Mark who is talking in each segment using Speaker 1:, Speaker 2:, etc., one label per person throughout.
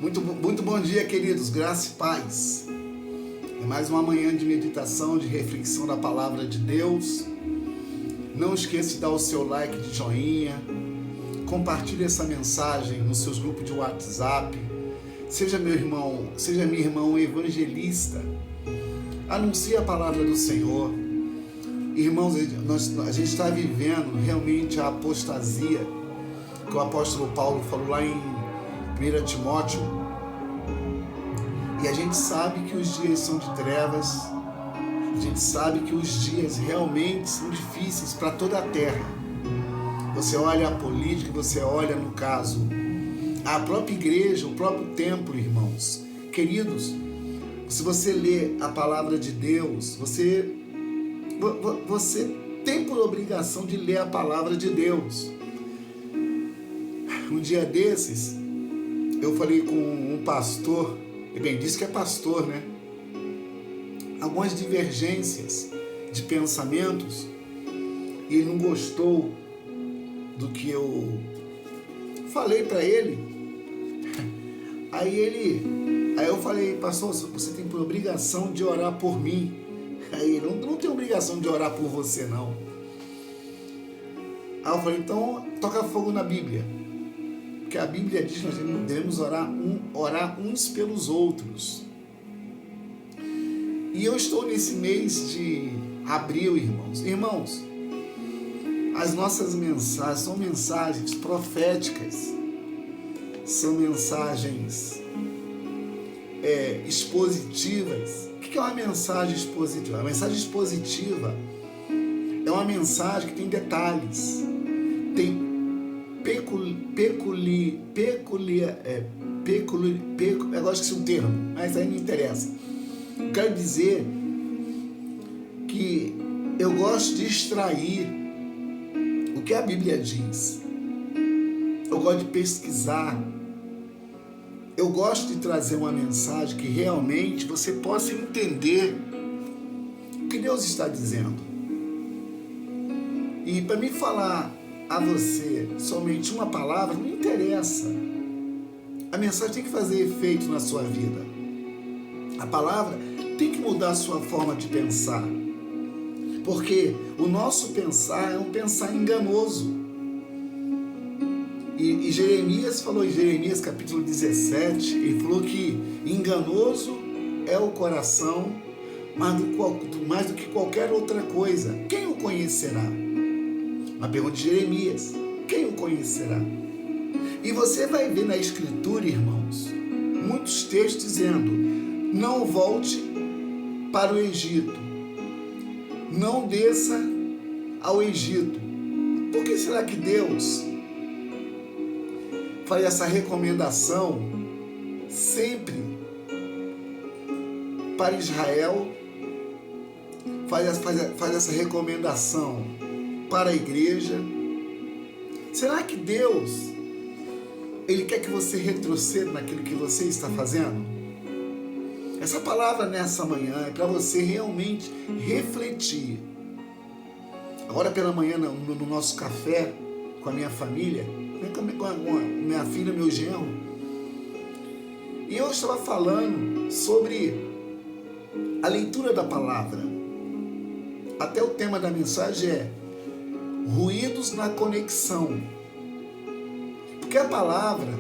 Speaker 1: Muito bom dia, queridos, graça e paz. É mais uma manhã de meditação, de reflexão da palavra de Deus. Não esqueça de dar o seu like, de joinha. Compartilhe essa mensagem nos seus grupos de WhatsApp. Seja meu irmão, seja minha irmã evangelista. Anuncie a palavra do Senhor. Irmãos, a gente está vivendo realmente a apostasia que o apóstolo Paulo falou lá em 1 Timóteo. E a gente sabe que os dias são de trevas. A gente sabe que os dias realmente são difíceis para toda a terra. Você olha a política, você olha, no caso, a própria igreja, o próprio templo, irmãos. Queridos, se você lê a palavra de Deus, você tem por obrigação de ler a palavra de Deus. Um dia desses, eu falei com um pastor, disse que é pastor, né? Algumas divergências de pensamentos, e ele não gostou do que eu falei para ele. Aí eu falei, pastor, você tem por obrigação de orar por mim. Aí ele, não tem obrigação de orar por você, não. Aí eu falei, então toca fogo na Bíblia. Porque a Bíblia diz que nós devemos orar uns pelos outros. E eu estou nesse mês de abril, irmãos. Irmãos, as nossas mensagens são mensagens proféticas. São mensagens expositivas. O que é uma mensagem expositiva? A mensagem expositiva é uma mensagem que tem detalhes, tem eu gosto de ser um termo, mas aí não interessa. Eu quero dizer que eu gosto de extrair o que a Bíblia diz. Eu gosto de pesquisar. Eu gosto de trazer uma mensagem que realmente você possa entender o que Deus está dizendo. E para mim falar a você somente uma palavra não interessa. A mensagem tem que fazer efeito na sua vida. A palavra tem que mudar a sua forma de pensar. Porque o nosso pensar é um pensar enganoso. E Jeremias falou em Jeremias capítulo 17, ele falou que enganoso é o coração mais do que qualquer outra coisa. Quem o conhecerá? Uma pergunta de Jeremias. Quem o conhecerá? E você vai ver na Escritura, irmãos, muitos textos dizendo: não volte para o Egito. Não desça ao Egito. Por que será que Deus faz essa recomendação sempre para Israel? Faz essa recomendação para a igreja? Será que Deus, Ele quer que você retroceda naquilo que você está fazendo? Essa palavra nessa manhã é para você realmente refletir. Agora pela manhã, no nosso café com a minha família, com a minha filha, meu genro, e eu estava falando sobre a leitura da palavra. Até o tema da mensagem é ruídos na conexão. Porque a palavra,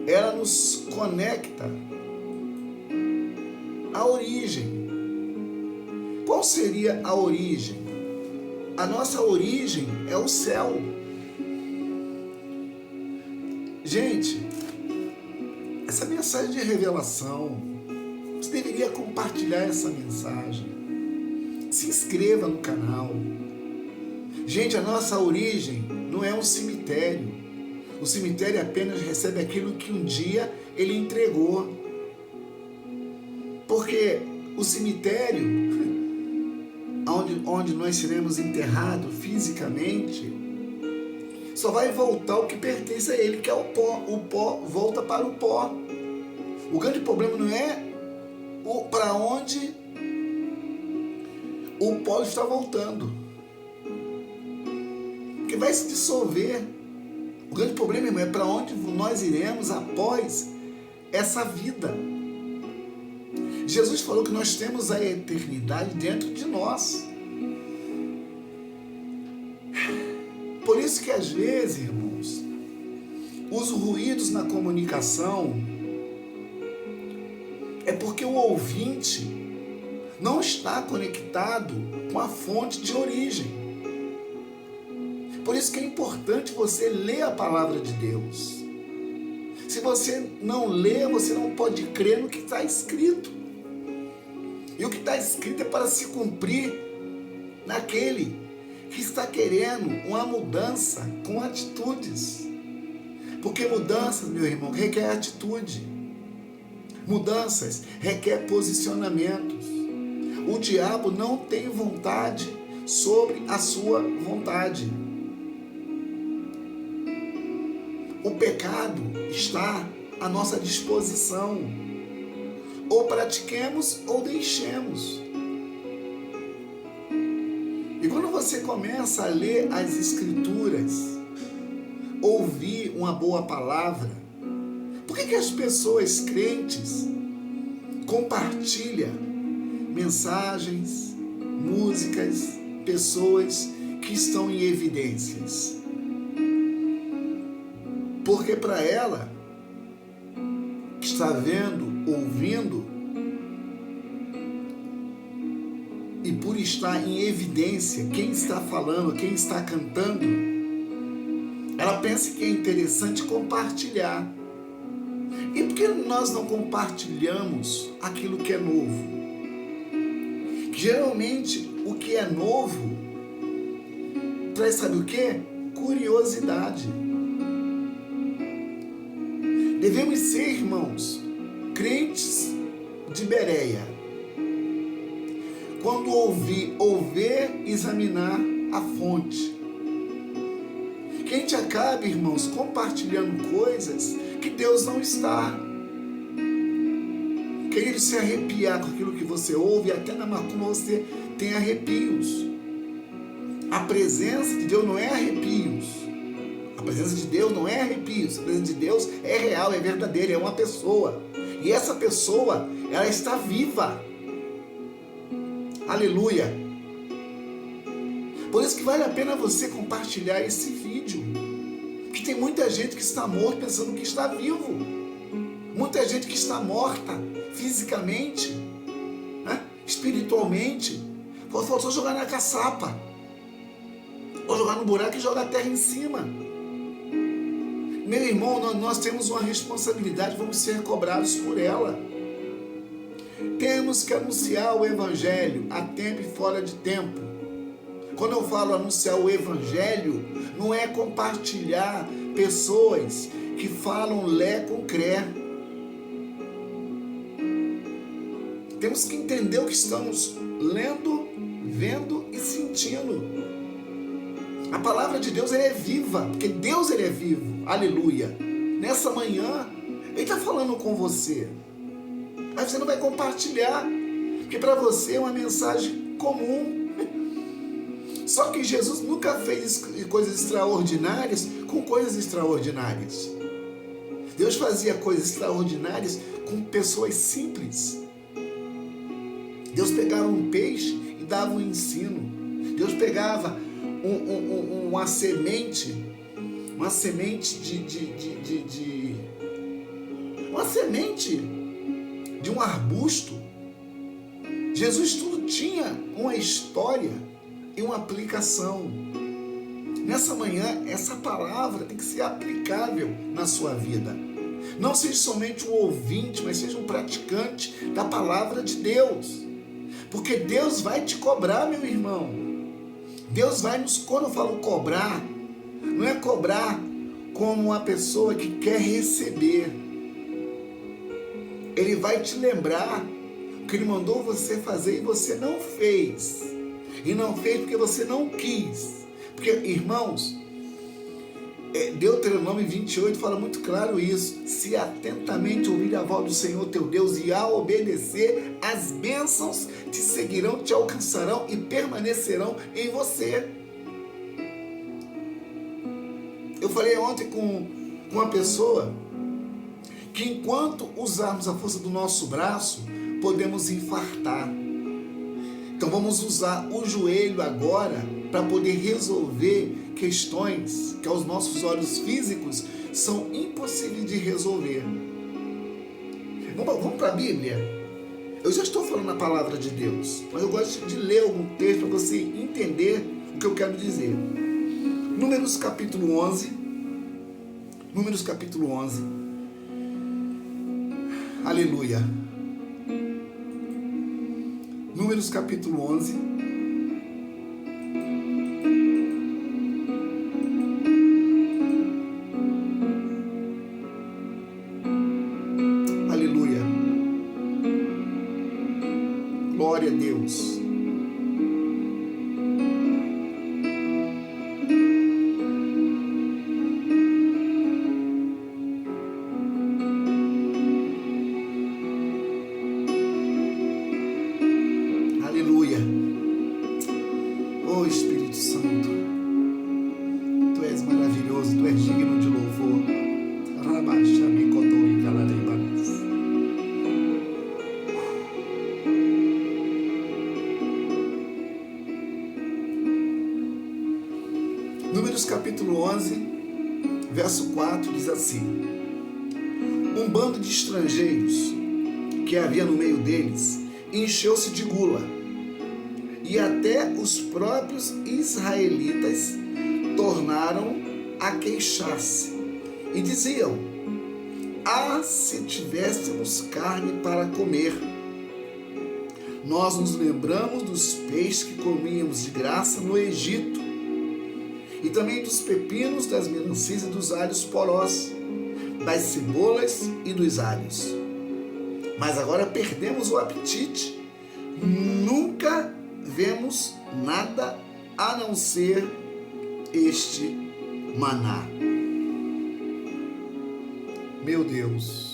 Speaker 1: ela nos conecta à origem. Qual seria a origem? A nossa origem é o céu. Gente, essa mensagem de revelação, você deveria compartilhar essa mensagem. Se inscreva no canal. Gente, a nossa origem não é um cemitério. O cemitério apenas recebe aquilo que um dia ele entregou. Porque o cemitério, onde nós seremos enterrados fisicamente, só vai voltar o que pertence a ele, que é o pó. O pó volta para o pó. O grande problema não é para onde o pó está voltando. Porque vai se dissolver. O grande problema, irmão, é para onde nós iremos após essa vida. Jesus falou que nós temos a eternidade dentro de nós. Por isso que às vezes, irmãos, os ruídos na comunicação é porque o ouvinte não está conectado com a fonte de origem. Por isso que é importante você ler a palavra de Deus. Se você não lê, você não pode crer no que está escrito. E o que está escrito é para se cumprir naquele que está querendo uma mudança com atitudes. Porque mudanças, meu irmão, requer atitude. Mudanças requer posicionamentos. O diabo não tem vontade sobre a sua vontade. O pecado está à nossa disposição. Ou pratiquemos ou deixemos. E quando você começa a ler as Escrituras, ouvir uma boa palavra, por que as pessoas crentes compartilham mensagens, músicas, pessoas que estão em evidências? Porque para ela, que está vendo, ouvindo, e por estar em evidência, quem está falando, quem está cantando, ela pensa que é interessante compartilhar. E por que nós não compartilhamos aquilo que é novo? Geralmente, o que é novo traz, sabe o quê? Curiosidade. Devemos ser, irmãos, crentes de Bereia. Quando ouvir, examinar a fonte. Que a gente acabe, irmãos, compartilhando coisas que Deus não está. Querido, se arrepiar com aquilo que você ouve, até na macumba você tem arrepios. A presença de Deus não é arrepios. A presença de Deus não é arrepios. A presença de Deus é real, é verdadeira, é uma pessoa. E essa pessoa, ela está viva. Aleluia! Por isso que vale a pena você compartilhar esse vídeo. Porque tem muita gente que está morta pensando que está vivo. Muita gente que está morta fisicamente, né? Espiritualmente. Faltou jogar na caçapa. Ou jogar no buraco e jogar a terra em cima. Meu irmão, nós temos uma responsabilidade, vamos ser cobrados por ela. Temos que anunciar o Evangelho a tempo e fora de tempo. Quando eu falo anunciar o Evangelho, não é compartilhar pessoas que falam lé com cré. Temos que entender o que estamos lendo, vendo e sentindo. A palavra de Deus é viva, porque Deus é vivo. Aleluia. Nessa manhã, Ele está falando com você. Mas você não vai compartilhar, porque para você é uma mensagem comum. Só que Jesus nunca fez coisas extraordinárias com coisas extraordinárias. Deus fazia coisas extraordinárias com pessoas simples. Deus pegava um peixe e dava um ensino. Deus pegava uma semente de um arbusto. Jesus tudo tinha uma história e uma aplicação. Nessa manhã, essa palavra tem que ser aplicável na sua vida. Não seja somente um ouvinte, mas seja um praticante da palavra de Deus. Porque Deus vai te cobrar, meu irmão. Deus vai nos... Quando eu falo cobrar, não é cobrar como uma pessoa que quer receber. Ele vai te lembrar que Ele mandou você fazer e você não fez. E não fez porque você não quis. Porque, irmãos, Deuteronômio 28 fala muito claro isso. Se atentamente ouvir a voz do Senhor teu Deus e a obedecer, as bênçãos te seguirão, te alcançarão e permanecerão em você. Eu falei ontem com uma pessoa que enquanto usarmos a força do nosso braço, podemos infartar. Então vamos usar o joelho agora para poder resolver questões que aos nossos olhos físicos são impossíveis de resolver. Vamos para a Bíblia? Eu já estou falando a palavra de Deus, mas eu gosto de ler algum texto para você entender o que eu quero dizer. Números capítulo 11. Números capítulo 11. Aleluia. Números capítulo 11. Aleluia. Glória a Deus. Aleluia. Oh Espírito Santo, Tu és maravilhoso, Tu és digno de louvor. Números capítulo 11, verso 4 diz assim: um bando de estrangeiros que havia no meio deles encheu-se de gula, e até os próprios israelitas tornaram a queixar-se e diziam: ah, se tivéssemos carne para comer! Nós nos lembramos dos peixes que comíamos de graça no Egito, e também dos pepinos, das melancias e dos alhos porós, das cebolas e dos alhos. Mas agora perdemos o apetite, nunca vemos nada a não ser este maná. Meu Deus.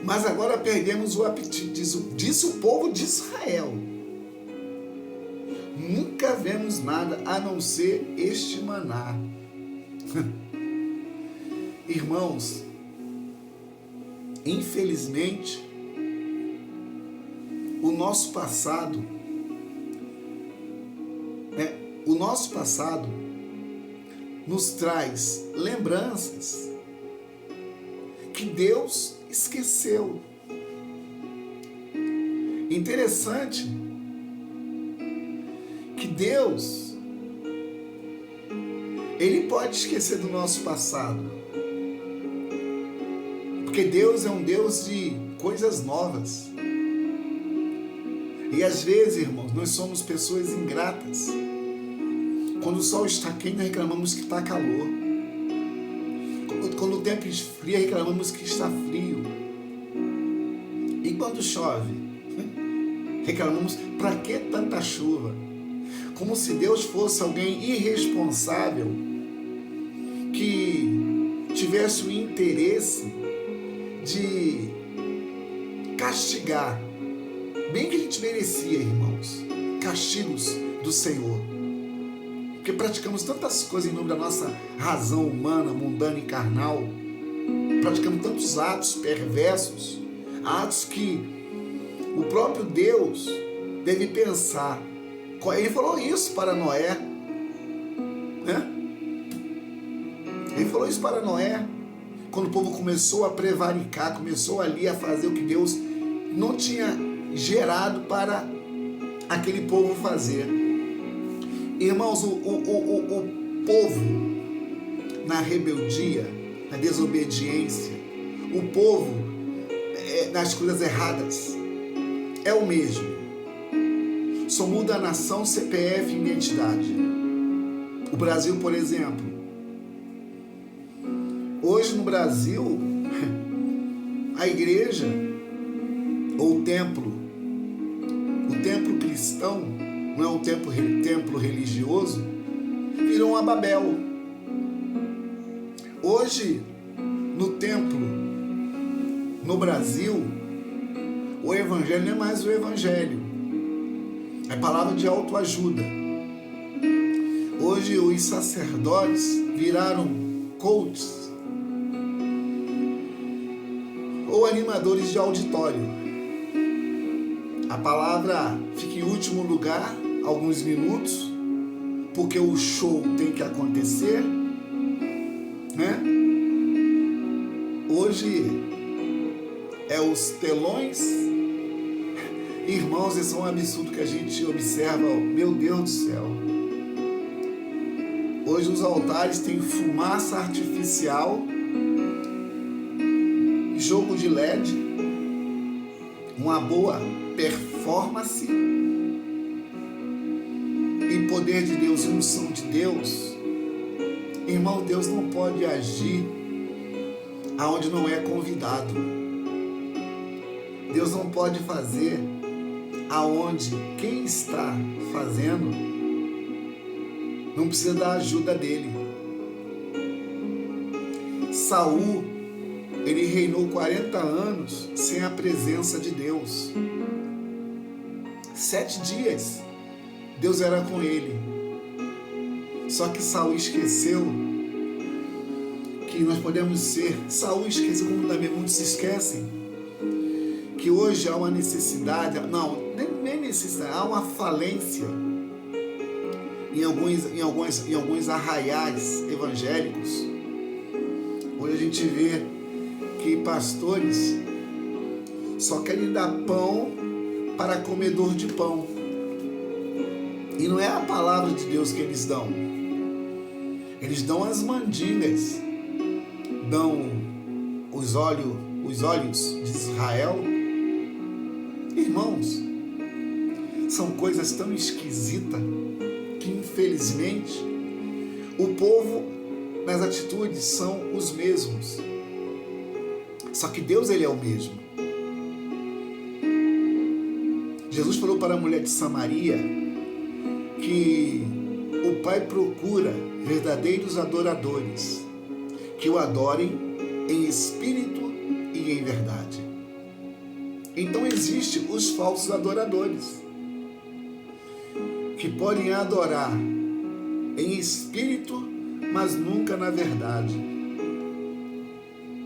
Speaker 1: Mas agora perdemos o apetite, disse o povo de Israel. Nunca vemos nada a não ser este maná. Irmãos, infelizmente, o nosso passado nos traz lembranças que Deus esqueceu. Interessante que Deus, Ele pode esquecer do nosso passado, porque Deus é um Deus de coisas novas. E às vezes, irmãos, nós somos pessoas ingratas. Quando o sol está quente, reclamamos que está calor. Quando o tempo esfria, reclamamos que está frio. E quando chove, reclamamos, para que tanta chuva? Como se Deus fosse alguém irresponsável que tivesse o interesse de castigar. Bem que a gente merecia, irmãos, castigos do Senhor. Porque praticamos tantas coisas em nome da nossa razão humana, mundana e carnal. Praticamos tantos atos perversos, atos que o próprio Deus deve pensar. Ele falou isso para Noé, né? Ele falou isso para Noé, quando o povo começou a prevaricar, começou ali a fazer o que Deus não tinha gerado para aquele povo fazer. Irmãos, o povo na rebeldia, na desobediência, o povo nas coisas erradas é o mesmo. Só muda a nação, CPF e identidade. O Brasil, por exemplo. Hoje no Brasil, a igreja ou o templo cristão, não é um templo religioso, virou uma Babel. Hoje, no templo, no Brasil, o evangelho não é mais o evangelho. É palavra de autoajuda. Hoje os sacerdotes viraram coaches ou animadores de auditório. A palavra fica em último lugar, alguns minutos, porque o show tem que acontecer, né? Hoje é os telões. Irmãos, esse é um absurdo que a gente observa. Meu Deus do céu. Hoje os altares têm fumaça artificial, jogo de LED, uma boa performance e poder de Deus e unção de Deus. Irmão, Deus não pode agir aonde não é convidado. Deus não pode fazer aonde quem está fazendo não precisa da ajuda dele. Saul, ele reinou 40 anos sem a presença de Deus. 7 dias Deus era com ele. Só que Saul esqueceu que nós podemos ser. Saul esqueceu, como também muitos esquecem, que hoje há uma necessidade, não, nem necessidade, há uma falência em alguns arraiais evangélicos. Hoje a gente vê que pastores só querem dar pão para comedor de pão. E não é a palavra de Deus que eles dão. Eles dão as mandingas, dão os olhos de Israel. Irmãos, são coisas tão esquisitas que, infelizmente, o povo nas atitudes são os mesmos. Só que Deus, ele é o mesmo. Jesus falou para a mulher de Samaria que o Pai procura verdadeiros adoradores que o adorem em espírito e em verdade. Então existem os falsos adoradores que podem adorar em espírito, mas nunca na verdade.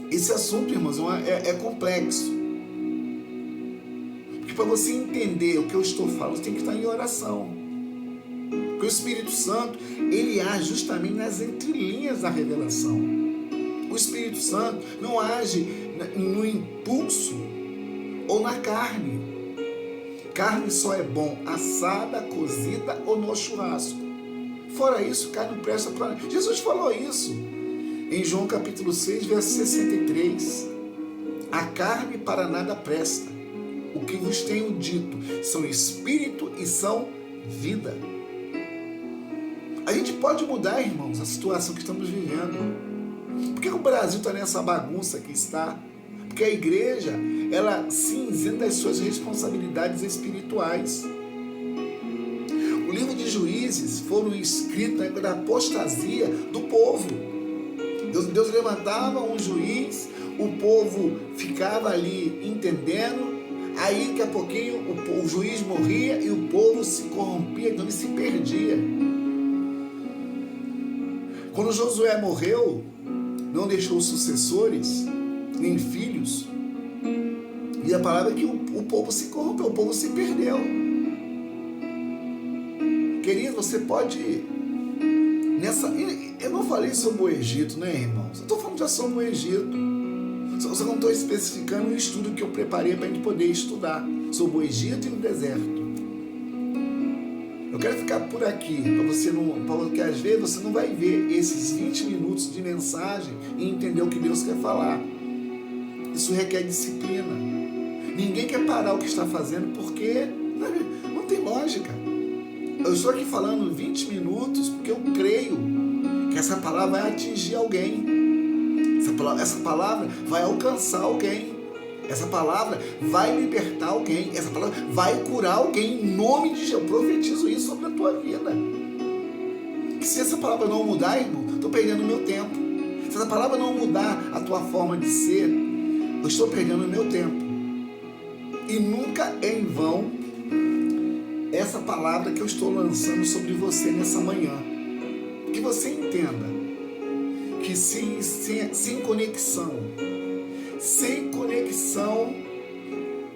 Speaker 1: Esse assunto, irmãos, é complexo. Porque para você entender o que eu estou falando, você tem que estar em oração. Porque o Espírito Santo, ele age justamente nas entrelinhas da revelação. O Espírito Santo não age no impulso ou na carne. Carne só é bom assada, cozida ou no churrasco. Fora isso, carne não presta para nada. Jesus falou isso em João capítulo 6, verso 63. A carne para nada presta. O que vos tenho dito são espírito e são vida. A gente pode mudar, irmãos, a situação que estamos vivendo. Por que o Brasil está nessa bagunça que está? Porque a igreja, ela se isenta das suas responsabilidades espirituais. O livro de Juízes foram escritos na época da apostasia do povo. Deus levantava um juiz, o povo ficava ali entendendo, aí daqui a pouquinho o juiz morria e o povo se corrompia, então ele se perdia. Quando Josué morreu, não deixou sucessores, nem filhos, e a palavra é que o povo se corrompeu, o povo se perdeu. Querido, você pode eu não falei sobre o Egito, né, irmãos? Eu estou falando já sobre o Egito. Só não estou especificando um estudo que eu preparei para a gente poder estudar sobre o Egito e o deserto. Eu quero ficar por aqui, porque às vezes você não vai ver esses 20 minutos de mensagem e entender o que Deus quer falar. Isso requer disciplina. Ninguém quer parar o que está fazendo porque não tem lógica. Eu estou aqui falando 20 minutos porque eu creio que essa palavra vai atingir alguém. Essa palavra vai alcançar alguém. Essa palavra vai libertar alguém. Essa palavra vai curar alguém. Em nome de Jesus, eu profetizo isso sobre a tua vida. Que se essa palavra não mudar, irmão, estou perdendo o meu tempo. Se essa palavra não mudar a tua forma de ser, eu estou perdendo o meu tempo. E nunca é em vão essa palavra que eu estou lançando sobre você nessa manhã. Que você entenda que sem conexão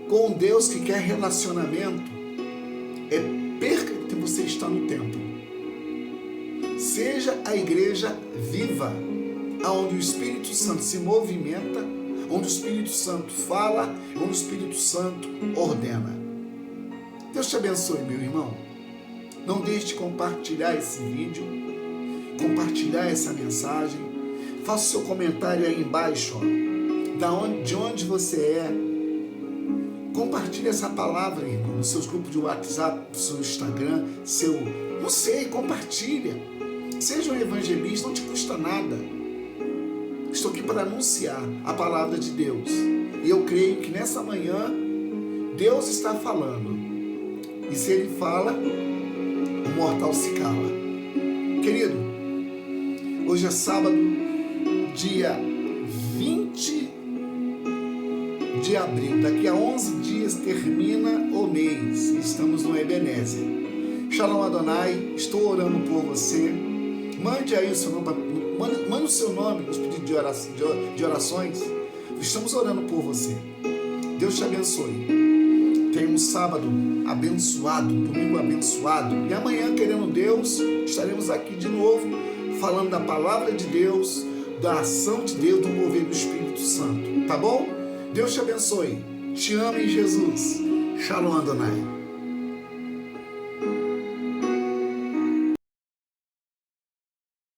Speaker 1: com Deus que quer relacionamento, é perca que você está no templo. Seja a igreja viva, onde o Espírito Santo se movimenta, onde o Espírito Santo fala, onde o Espírito Santo ordena. Deus te abençoe, meu irmão. Não deixe de compartilhar esse vídeo, compartilhar essa mensagem. Faça o seu comentário aí embaixo, ó, de onde você é. Compartilhe essa palavra, irmão, nos seus grupos de WhatsApp, no seu Instagram, não sei, compartilha. Seja um evangelista, não te custa nada. Estou aqui para anunciar a palavra de Deus. E eu creio que nessa manhã, Deus está falando. E se Ele fala, o mortal se cala. Querido, hoje é sábado, dia 20 de abril. Daqui a 11 dias termina o mês. Estamos no Ebenezer. Shalom Adonai, estou orando por você. Mande aí o seu nome, mande o seu nome nos pedidos de orações. Estamos orando por você. Deus te abençoe. Tenha um sábado abençoado, domingo abençoado. E amanhã, querendo Deus, estaremos aqui de novo, falando da palavra de Deus, da ação de Deus, do mover do Espírito Santo. Tá bom? Deus te abençoe. Te amo em Jesus. Shalom Adonai.